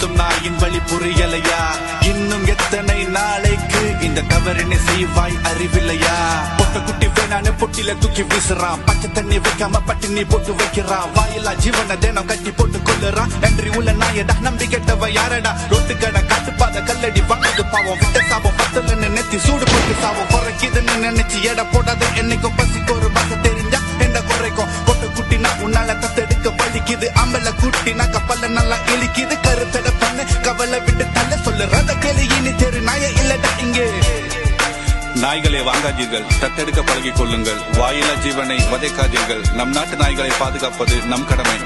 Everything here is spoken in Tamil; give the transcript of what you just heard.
சுத்தும் நாயின் வழி புரியலையா? இன்னும் எத்தனை நாளைக்கு இந்த தவறினை செய்வாய் அறிவில்லையா? பொட்ட குட்டி வேணான்னு பொட்டில தூக்கி வீசுறான், பச்சை தண்ணி வைக்காம பட்டினி போட்டு வைக்கிறான், வாயிலா ஜீவன தினம் கட்டி போட்டு கொள்ளுறான். நன்றி உள்ள நாயடா நம்பி கெட்டவ யாரடா? ரோட்டு கடை காட்டுப்பாத கல்லடி வாங்குது பாவம், விட்ட சாபம் பத்தலன்னு நெத்தி சூடு போட்டு சாவம். குறைக்குதுன்னு நினைச்சு எடை போடாது, என்னைக்கும் பசிக்கு ஒரு பச தெரிஞ்சா என்ன குறைக்கும்? பொட்ட குட்டினா உன்னால தத்தெடுக்க பழிக்குது, அம்பல குட்டினா கப்பல நல்லா இழிக்குது. கருத்தட பண்ணு கவலை விட்டு தள்ள சொல்லுறத கேளு, இனி தெரு நாய இல்லடா இங்கே. நாய்களை வாங்காதீர்கள், தத்தெடுக்க பழகிக் கொள்ளுங்கள், வாயிலா ஜீவனை வதைக்காதீர்கள். நம் நாட்டு நாய்களை பாதுகாப்பது நம் கடமை.